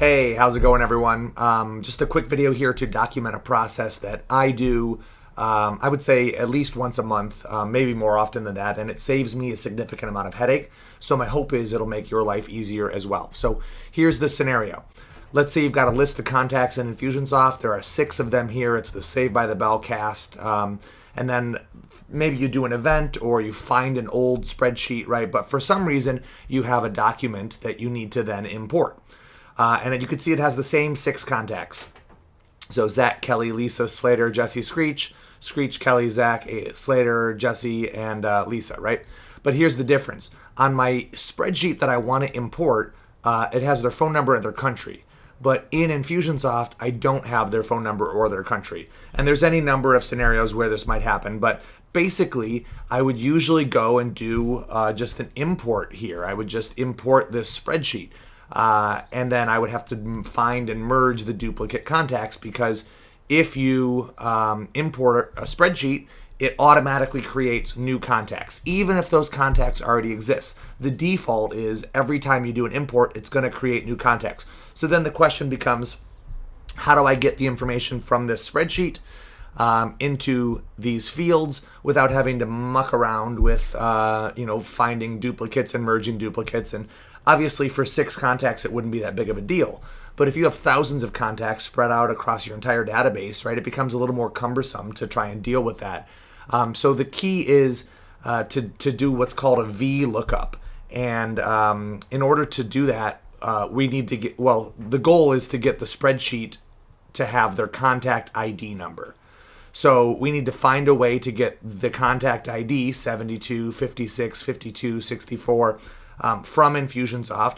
Hey, how's it going, everyone? Just a quick video here to document a process that I do, I would say at least once a month, maybe more often than that, and it saves me a significant amount of headache. So my hope is it'll make your life easier as well. So here's the scenario. Let's say you've got a list of contacts in Infusionsoft. There are 6 of them here. It's the Saved by the Bell cast. And then maybe you do an event or you find an old spreadsheet, right? But for some reason, you have a document that you need to then import. And you can see it has the same 6 contacts. So Zach, Kelly, Lisa, Slater, Jesse, Screech, Kelly, Zach, Slater, Jesse, and Lisa, right? But here's the difference. On my spreadsheet that I want to import, it has their phone number and their country. But in Infusionsoft, I don't have their phone number or their country. And there's any number of scenarios where this might happen. But basically, I would usually go and do just an import here. I would just import this spreadsheet. And then I would have to find and merge the duplicate contacts, because if you import a spreadsheet, it automatically creates new contacts, even if those contacts already exist. The default is every time you do an import, it's going to create new contacts. So then the question becomes, how do I get the information from this spreadsheet into these fields without having to muck around with finding duplicates and merging duplicates? And obviously for 6 contacts it wouldn't be that big of a deal, but if you have thousands of contacts spread out across your entire database, right, it becomes a little more cumbersome to try and deal with that. So the key is to do what's called a Vlookup, and in order to do that, we need to get, the goal is to get the spreadsheet to have their contact ID number. So we need to find a way to get the contact ID 72, 56, 52, 64 from Infusionsoft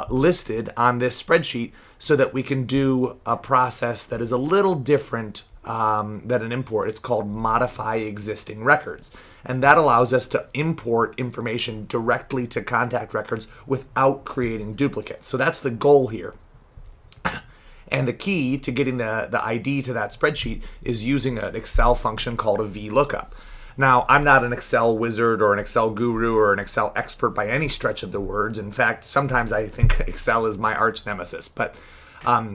listed on this spreadsheet, so that we can do a process that is a little different than an import. It's called modify existing records. And that allows us to import information directly to contact records without creating duplicates. So that's the goal here. And the key to getting the ID to that spreadsheet is using an Excel function called a Vlookup. Now, I'm not an Excel wizard or an Excel guru or an Excel expert by any stretch of the words. In fact, sometimes I think Excel is my arch nemesis. But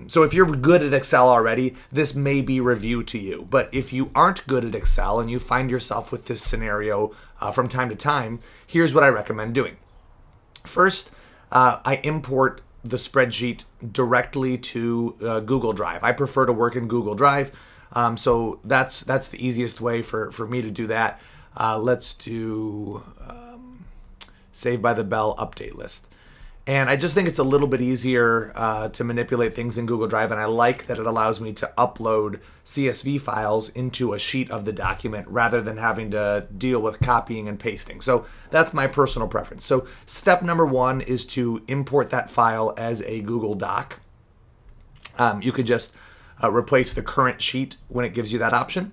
so if you're good at Excel already, this may be review to you. But if you aren't good at Excel and you find yourself with this scenario from time to time, here's what I recommend doing. First, I import the spreadsheet directly to Google Drive. I prefer to work in Google Drive. So that's the easiest way for me to do that. Let's do Saved by the Bell update list. And I just think it's a little bit easier to manipulate things in Google Drive, and I like that it allows me to upload CSV files into a sheet of the document rather than having to deal with copying and pasting. So that's my personal preference. So step number 1 is to import that file as a Google Doc. You could just replace the current sheet when it gives you that option.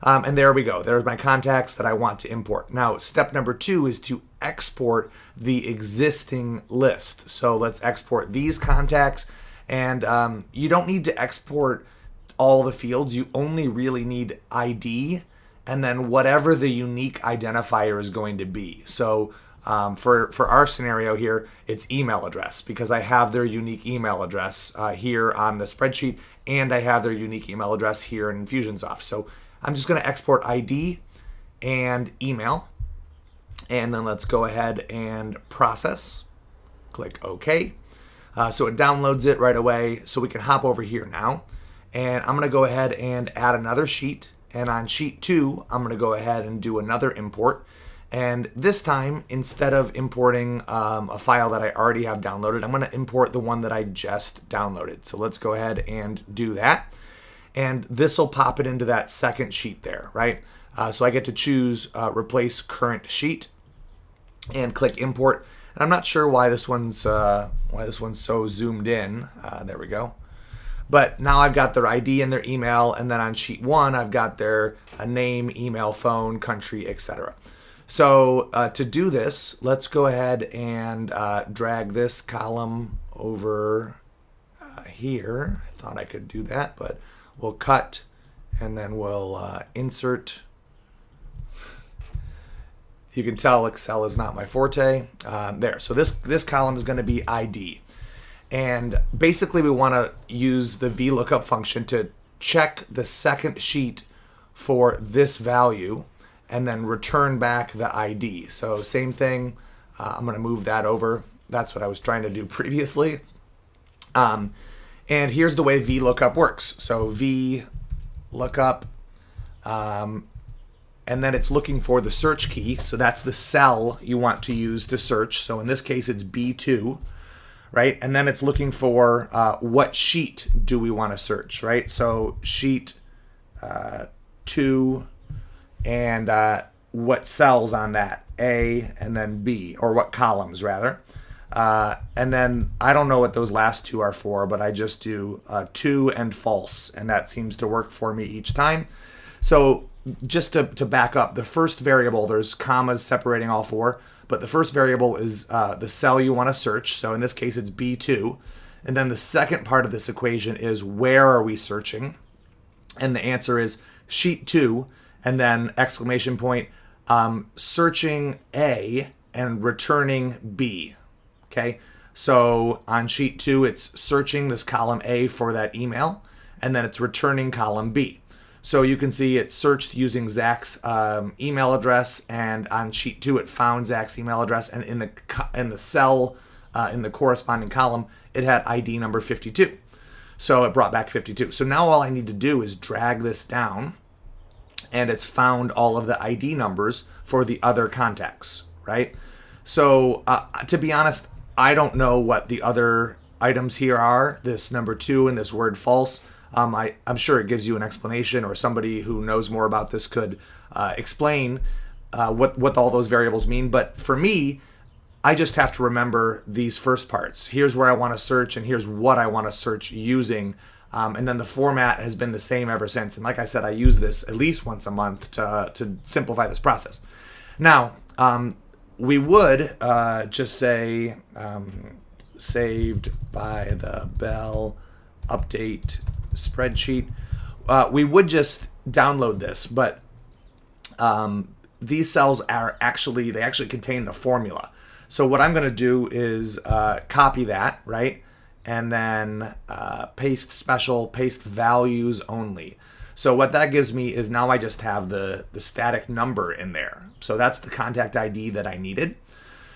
And there we go. There's my contacts that I want to import. Now, step number 2 is to export the existing list. So let's export these contacts. And you don't need to export all the fields. You only really need ID and then whatever the unique identifier is going to be. So for our scenario here, it's email address, because I have their unique email address here on the spreadsheet, and I have their unique email address here in Infusionsoft. So I'm just going to export ID and email, and then let's go ahead and process. Click OK. So it downloads it right away, so we can hop over here now. And I'm going to go ahead and add another sheet. And on sheet 2, I'm going to go ahead and do another import. And this time, instead of importing a file that I already have downloaded, I'm going to import the one that I just downloaded. So let's go ahead and do that. And this will pop it into that second sheet there, right? So I get to choose replace current sheet and click import. And I'm not sure why this one's so zoomed in. There we go. But now I've got their ID and their email, and then on sheet 1 I've got their name, email, phone, country, etc. So to do this, let's go ahead and drag this column over here. I thought I could do that, but we'll cut, and then we'll insert. You can tell Excel is not my forte. There. So this column is going to be ID. And basically we want to use the VLOOKUP function to check the second sheet for this value and then return back the ID. So same thing, I'm going to move that over. That's what I was trying to do previously. And here's the way VLOOKUP works. So VLOOKUP, and then it's looking for the search key. So that's the cell you want to use to search. So in this case, it's B2, right? And then it's looking for what sheet do we want to search, right? So sheet 2 and what cells on that, A and then B, or what columns rather. And then I don't know what those last two are for, but I just do 2 and false, and that seems to work for me each time. So just to back up, the first variable, there's commas separating all four, but the first variable is the cell you want to search. So in this case, it's B2. And then the second part of this equation is where are we searching? And the answer is sheet 2, and then exclamation point, searching A and returning B. Okay, so on sheet 2, it's searching this column A for that email, and then it's returning column B. So you can see it searched using Zach's email address, and on sheet 2 it found Zach's email address, and in the cell in the corresponding column it had ID number 52. So it brought back 52. So now all I need to do is drag this down, and it's found all of the ID numbers for the other contacts, right? So to be honest, I don't know what the other items here are, this number 2 and this word false. I'm sure it gives you an explanation, or somebody who knows more about this could explain what all those variables mean. But for me, I just have to remember these first parts. Here's where I want to search, and here's what I want to search using. And then the format has been the same ever since. And like I said, I use this at least once a month to simplify this process. Now, we would just say saved by the bell update spreadsheet. We would just download this, but these cells are actually contain the formula. So what I'm going to do is copy that, right? And then paste values only. So what that gives me is now I just have the static number in there. So that's the contact ID that I needed.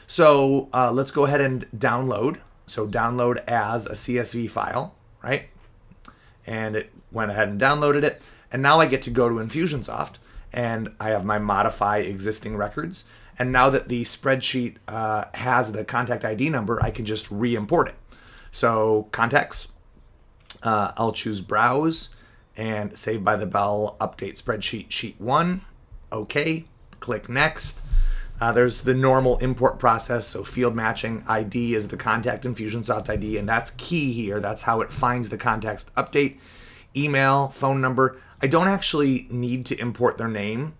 So let's go ahead and download. So download as a CSV file, right? And it went ahead and downloaded it. And now I get to go to Infusionsoft, and I have my modify existing records. And now that the spreadsheet has the contact ID number, I can just re-import it. So contacts, I'll choose browse and save by the bell update spreadsheet sheet 1. Okay, click next. There's the normal import process. So field matching ID is the contact Infusionsoft ID, and that's key here. That's how it finds the contacts to update. Email, phone number. I don't actually need to import their name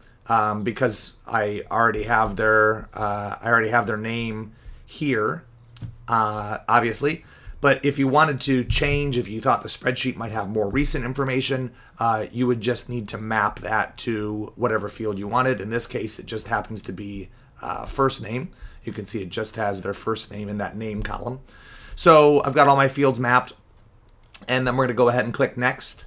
because I already have their name here, obviously. But if you wanted to change, if you thought the spreadsheet might have more recent information, you would just need to map that to whatever field you wanted. In this case, it just happens to be first name. You can see it just has their first name in that name column. So I've got all my fields mapped, and then we're going to go ahead and click next.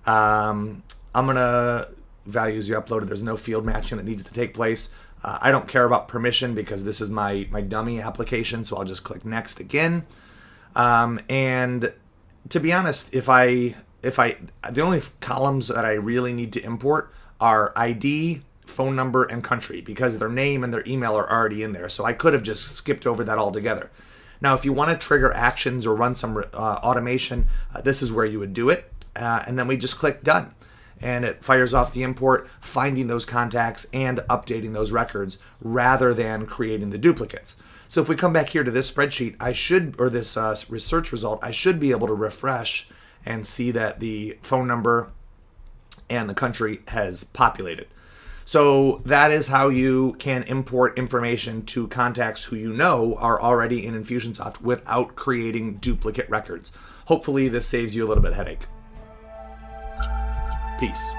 I'm going to values you uploaded. There's no field matching that needs to take place. I don't care about permission because this is my dummy application, so I'll just click next again. And to be honest, the only columns that I really need to import are ID, phone number, and country, because their name and their email are already in there. So I could have just skipped over that altogether. Now, if you want to trigger actions or run some automation, this is where you would do it. And then we just click done. And it fires off the import, finding those contacts and updating those records rather than creating the duplicates. So if we come back here to this spreadsheet, this research result, I should be able to refresh and see that the phone number and the country has populated. So that is how you can import information to contacts who you know are already in Infusionsoft without creating duplicate records. Hopefully this saves you a little bit of headache. Peace.